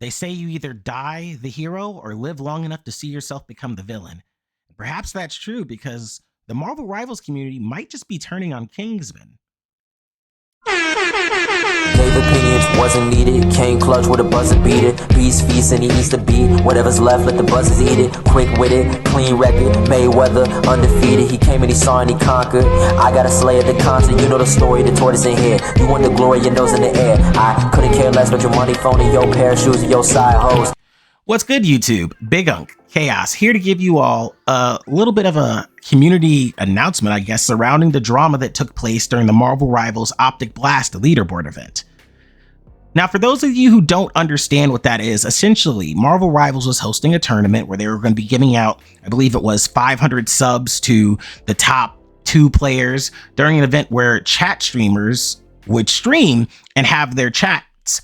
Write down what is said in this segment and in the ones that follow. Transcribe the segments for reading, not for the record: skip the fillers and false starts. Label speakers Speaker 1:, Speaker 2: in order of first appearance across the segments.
Speaker 1: They say you either die the hero or live long enough to see yourself become the villain. Perhaps that's true because the Marvel Rivals community might just be turning on Kingsman.
Speaker 2: Gave opinions, wasn't needed. Came clutch with a buzzer beater. Beast feast and he eats the beat. Whatever's left, let the buzzers eat it. Quick with it, clean record. Mayweather, undefeated. He came and he saw and he conquered. I got a slay at the concert. You know the story, the tortoise in here. You want the glory, your nose in the air. I couldn't care less about your money, phone, and your pair of shoes and your side hose.
Speaker 1: What's good, YouTube? Big Unk Chaos here to give you all a little bit of a community announcement, I guess, surrounding the drama that took place during the Marvel Rivals Optic Blast leaderboard event. Now, for those of you who don't understand what that is, essentially, Marvel Rivals was hosting a tournament where they were going to be giving out, I believe it was 500 subs to the top 2 players during an event where chat streamers would stream and have their chats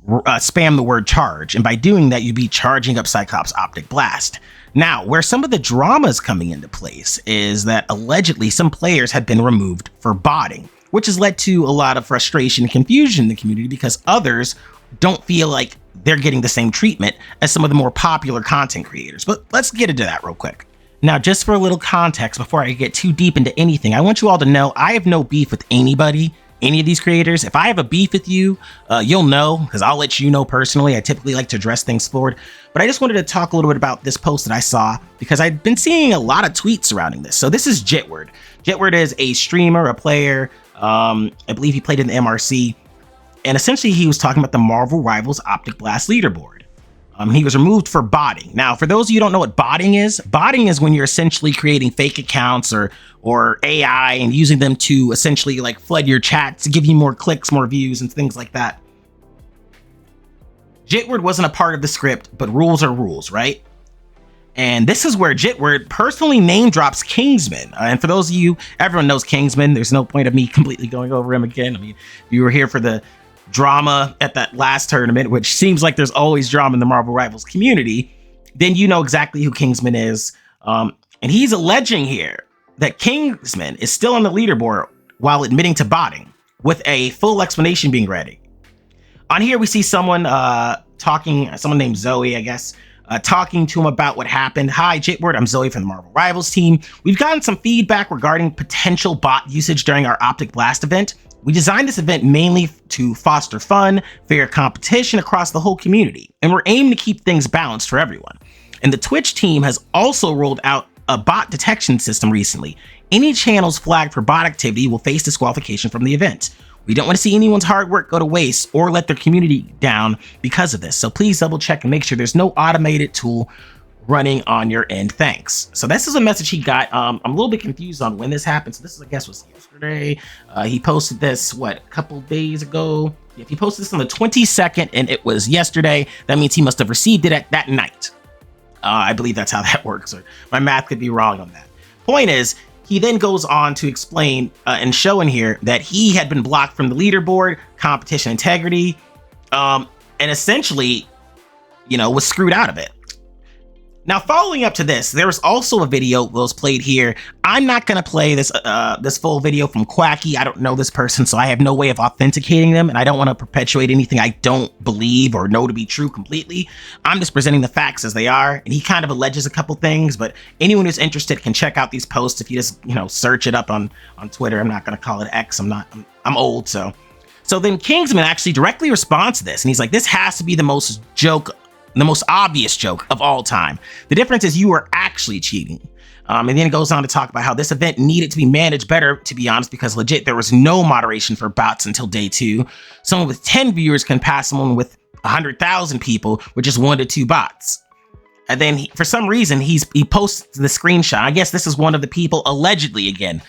Speaker 1: spam the word charge, and by doing that you'd be charging up Cyclops Optic Blast. Now, where some of the drama is coming into place is that allegedly some players had been removed for botting, which has led to a lot of frustration and confusion in the community because others don't feel like they're getting the same treatment as some of the more popular content creators. But let's get into that real quick. Now, just for a little context before I get too deep into anything, I want you all to know I have no beef with anybody, any of these creators. If I have a beef with you, you'll know, because I'll let you know personally. I typically like to address things forward, but I just wanted to talk a little bit about this post that I saw because I've been seeing a lot of tweets surrounding this. So this is Jitward. Jitward is a streamer, a player. I believe he played in the MRC, and essentially he was talking about the Marvel Rivals Optic Blast leaderboard. He was removed for botting. Now, for those of you who don't know what botting is when you're essentially creating fake accounts or AI and using them to essentially like flood your chat to give you more clicks, more views, and things like that. Jitward wasn't a part of the script, but rules are rules, right? And this is where Jitward personally name drops Kingsman. And for those of you, everyone knows Kingsman. There's no point of me completely going over him again. I mean, if you were here for the drama at that last tournament, which seems like there's always drama in the Marvel Rivals community, then you know exactly who Kingsman is. And he's alleging here that Kingsman is still on the leaderboard while admitting to botting, with a full explanation being ready. On here, we see someone talking, someone named Zoe, I guess, talking to him about what happened. Hi, Jitward, I'm Zoe from the Marvel Rivals team. We've gotten some feedback regarding potential bot usage during our Optic Blast event. We designed this event mainly to foster fun, fair competition across the whole community, and we're aiming to keep things balanced for everyone. And the Twitch team has also rolled out a bot detection system recently. Any channels flagged for bot activity will face disqualification from the event. We don't want to see anyone's hard work go to waste or let their community down because of this. So please double check and make sure there's no automated tool running on your end. Thanks. So this is a message he got. I'm a little bit confused on when this happened. So this is, I guess, was yesterday. He posted this, a couple days ago. If he posted this on the 22nd and it was yesterday, that means he must have received it at that night. I believe that's how that works. Or my math could be wrong on that. Point is, he then goes on to explain and show in here that he had been blocked from the leaderboard, competition integrity, and essentially, was screwed out of it. Now, following up to this, there was also a video that was played here. I'm not going to play this full video from Quacky. I don't know this person, so I have no way of authenticating them, and I don't want to perpetuate anything I don't believe or know to be true completely. I'm just presenting the facts as they are, and he kind of alleges a couple things, but anyone who's interested can check out these posts if you just, search it up on Twitter. I'm not going to call it X. I'm old, so. So then Kingsman actually directly responds to this, and he's like, this has to be the most obvious joke of all time. The difference is you are actually cheating. And then it goes on to talk about how this event needed to be managed better, to be honest, because legit, there was no moderation for bots until day 2. Someone with 10 viewers can pass someone with 100,000 people with just 1 to 2 bots. And then for some reason, he posts the screenshot. I guess this is one of the people allegedly again.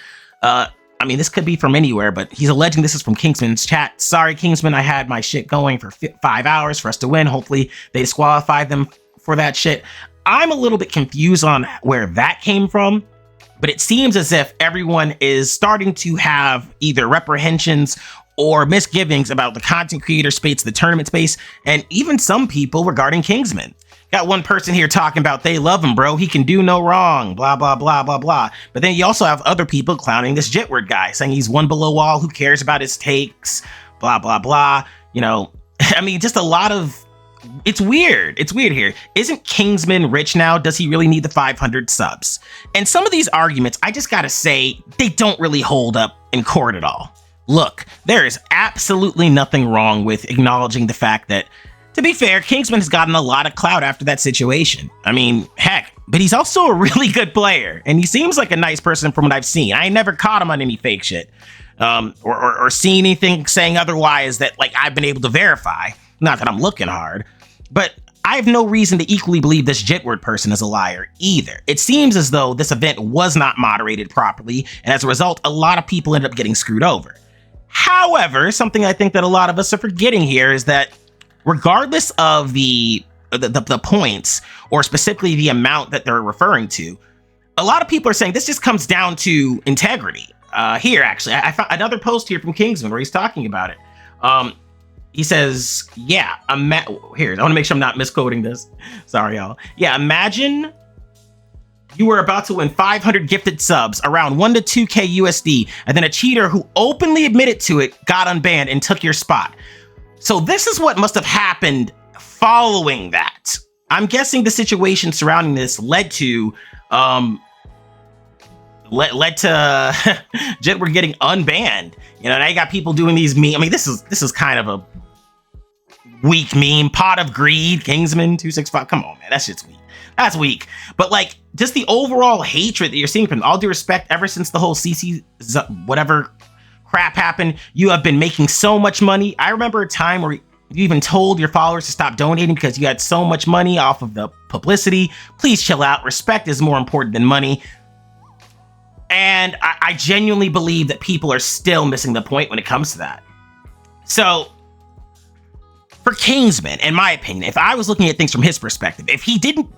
Speaker 1: This could be from anywhere, but he's alleging this is from Kingsman's chat. Sorry, Kingsman, I had my shit going for 5 hours for us to win. Hopefully they disqualified them for that shit. I'm a little bit confused on where that came from, but it seems as if everyone is starting to have either reprehensions or misgivings about the content creator space, the tournament space, and even some people regarding Kingsman. Got one person here talking about they love him, bro. He can do no wrong, blah, blah, blah, blah, blah. But then you also have other people clowning this Jitward guy, saying he's one below all, who cares about his takes, blah, blah, blah. Just a lot of it's weird. It's weird here. Isn't Kingsman rich now? Does he really need the 500 subs? And some of these arguments, I just gotta say, they don't really hold up in court at all. Look, there is absolutely nothing wrong with acknowledging the fact that, to be fair, Kingsman has gotten a lot of clout after that situation. I mean, heck, but he's also a really good player, and he seems like a nice person from what I've seen. I ain't never caught him on any fake shit, or seen anything saying otherwise that, like, I've been able to verify. Not that I'm looking hard, but I have no reason to equally believe this Jitward person is a liar either. It seems as though this event was not moderated properly, and as a result, a lot of people ended up getting screwed over. However, something I think that a lot of us are forgetting here is that regardless of the points, or specifically the amount that they're referring to, a lot of people are saying this just comes down to integrity. Here, actually, I found another post here from Kingsman where he's talking about it. He says, yeah, here, I want to make sure I'm not misquoting this. Sorry, y'all. Yeah, imagine you were about to win 500 gifted subs, around 1 to 2K USD, and then a cheater who openly admitted to it got unbanned and took your spot. So this is what must have happened following that. I'm guessing the situation surrounding this led to Jitward getting unbanned. You know, now you got people doing these memes. I mean, this is kind of a weak meme. Pot of Greed, Kingsman 265. Come on, man, that shit's weak. That's weak. But like, just the overall hatred that you're seeing from all due respect, ever since the whole CC whatever crap happened, you have been making so much money. I remember a time where you even told your followers to stop donating because you had so much money off of the publicity. Please chill out. Respect is more important than money. And I genuinely believe that people are still missing the point when it comes to that. So for Kingsman, in my opinion, if I was looking at things from his perspective, if he didn't,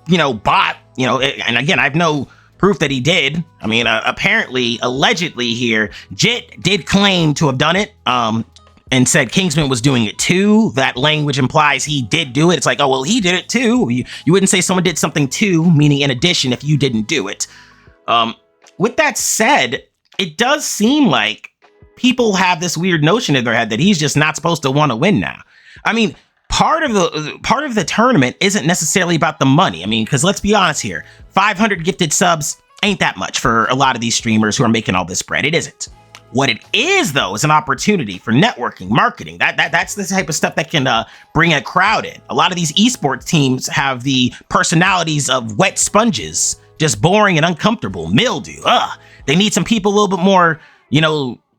Speaker 1: bot, and again, I have no proof that he did. I mean, apparently, allegedly here, Jit did claim to have done it, and said Kingsman was doing it too. That language implies he did do it. It's like, oh, well, he did it too. You wouldn't say someone did something too, meaning in addition, if you didn't do it. With that said, it does seem like people have this weird notion in their head that he's just not supposed to want to win now. I mean, part of the tournament isn't necessarily about the money. I mean, because let's be honest here, 500 gifted subs ain't that much for a lot of these streamers who are making all this bread. It isn't. What it is, though, is an opportunity for networking, marketing. That's the type of stuff that can bring a crowd in. A lot of these esports teams have the personalities of wet sponges, just boring and uncomfortable, mildew. They need some people a little bit more,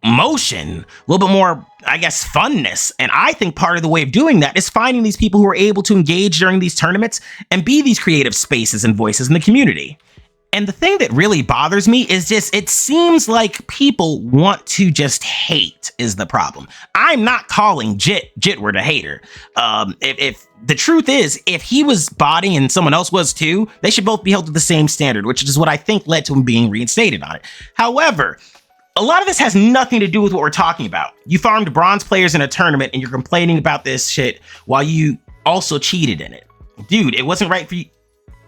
Speaker 1: motion, a little bit more, I guess, funness. And I think part of the way of doing that is finding these people who are able to engage during these tournaments and be these creative spaces and voices in the community. And the thing that really bothers me is just, it seems like people want to just hate is the problem. I'm not calling Jitward a hater. If the truth is, if he was botting and someone else was too, they should both be held to the same standard, which is what I think led to him being reinstated on it. However, a lot of this has nothing to do with what we're talking about. You farmed bronze players in a tournament and you're complaining about this shit while you also cheated in it. Dude, it wasn't right for you.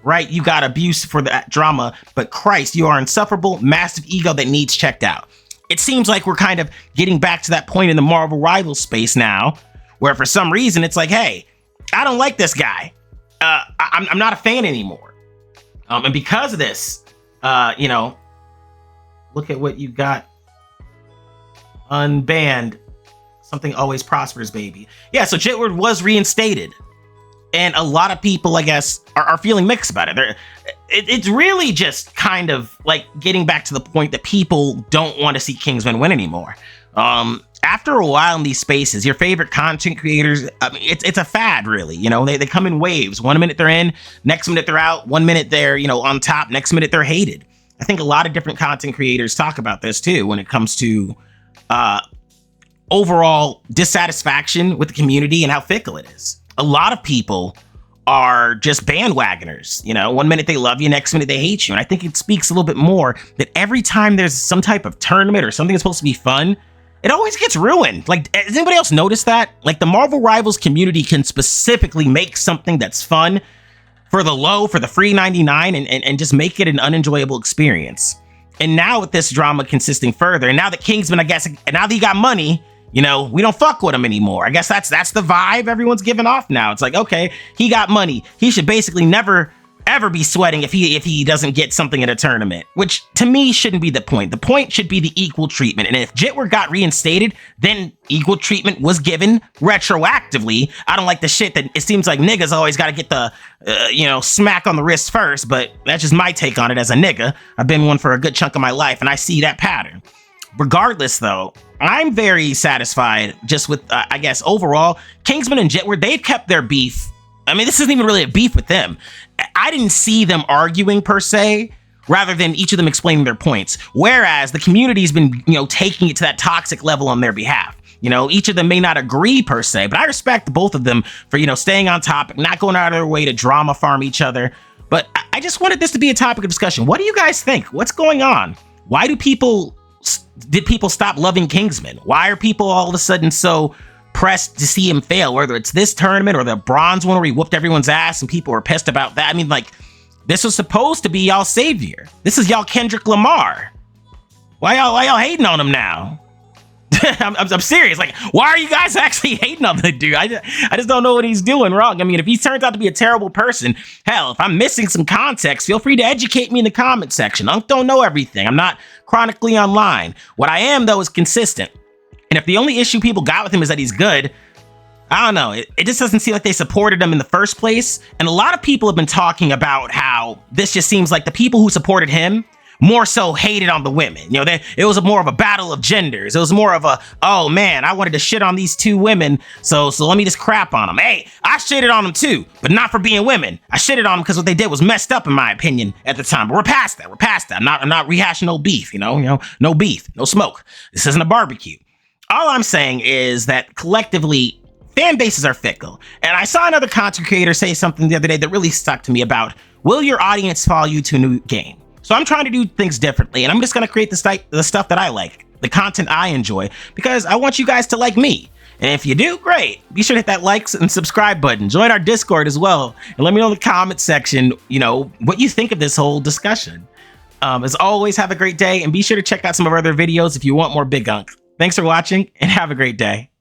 Speaker 1: Right, you got abuse for that drama, but Christ, you are insufferable, massive ego that needs checked out. It seems like we're kind of getting back to that point in the Marvel Rivals space now, where for some reason it's like, hey, I don't like this guy. I'm not a fan anymore. And because of this, look at what you got unbanned. Something always prospers, baby. Yeah, so Jitward was reinstated. And a lot of people, I guess, are feeling mixed about it. It's really just kind of like getting back to the point that people don't want to see Kingsman win anymore. After a while in these spaces, your favorite content creators, I mean, it's a fad, really. They come in waves. 1 minute they're in, next minute they're out. 1 minute they're, on top, next minute they're hated. I think a lot of different content creators talk about this too when it comes to overall dissatisfaction with the community and how fickle it is. A lot of people are just bandwagoners. 1 minute they love you, next minute they hate you. And I think it speaks a little bit more that every time there's some type of tournament or something that's supposed to be fun, it always gets ruined. Like, has anybody else noticed that? Like, the Marvel Rivals community can specifically make something that's fun for the free 99 and just make it an unenjoyable experience. And now with this drama consisting further, and now that Kingsman, I guess, and now that he got money, You know, we don't fuck with him anymore. I guess that's the vibe everyone's giving off now. It's like, okay, he got money. He should basically never ever be sweating if he doesn't get something in a tournament, which to me shouldn't be the point. The point should be the equal treatment. And if Jitward got reinstated, then equal treatment was given retroactively. I don't like the shit that it seems like niggas always got to get the, smack on the wrist first, but that's just my take on it as a nigga. I've been one for a good chunk of my life and I see that pattern. Regardless though, I'm very satisfied just with, I guess overall, Kingsman and Jitward, they've kept their beef. I mean, this isn't even really a beef with them. I didn't see them arguing per se, rather than each of them explaining their points. Whereas the community's been, taking it to that toxic level on their behalf. Each of them may not agree per se, but I respect both of them for, staying on topic, not going out of their way to drama farm each other. But I just wanted this to be a topic of discussion. What do you guys think? What's going on? Why did people stop loving Kingsman? Why are people all of a sudden so pressed to see him fail, whether it's this tournament or the bronze one where he whooped everyone's ass and people were pissed about that? I mean, like, this was supposed to be y'all savior. This is y'all Kendrick Lamar. Why y'all hating on him now? I'm serious. Like, why are you guys actually hating on the dude? I just don't know what he's doing wrong. I mean, if he turns out to be a terrible person, hell, if I'm missing some context, feel free to educate me in the comment section. I don't know everything. I'm not chronically online. What I am, though, is consistent. And if the only issue people got with him is that he's good, I don't know. It just doesn't seem like they supported him in the first place. And a lot of people have been talking about how this just seems like the people who supported him more so hated on the women. It was more of a battle of genders. It was more of a, oh man, I wanted to shit on these two women, so let me just crap on them. Hey, I shitted on them too, but not for being women. I shitted on them because what they did was messed up in my opinion at the time. But we're past that. I'm not rehashing no beef. No beef, no smoke. This isn't a barbecue. All I'm saying is that collectively, fan bases are fickle. And I saw another content creator say something the other day that really stuck to me about, will your audience follow you to a new game? So I'm trying to do things differently, and I'm just going to create the stuff that I like, the content I enjoy, because I want you guys to like me. And if you do, great. Be sure to hit that like and subscribe button. Join our Discord as well. And let me know in the comment section, what you think of this whole discussion. As always, have a great day, and be sure to check out some of our other videos if you want more Big Unk. Thanks for watching, and have a great day.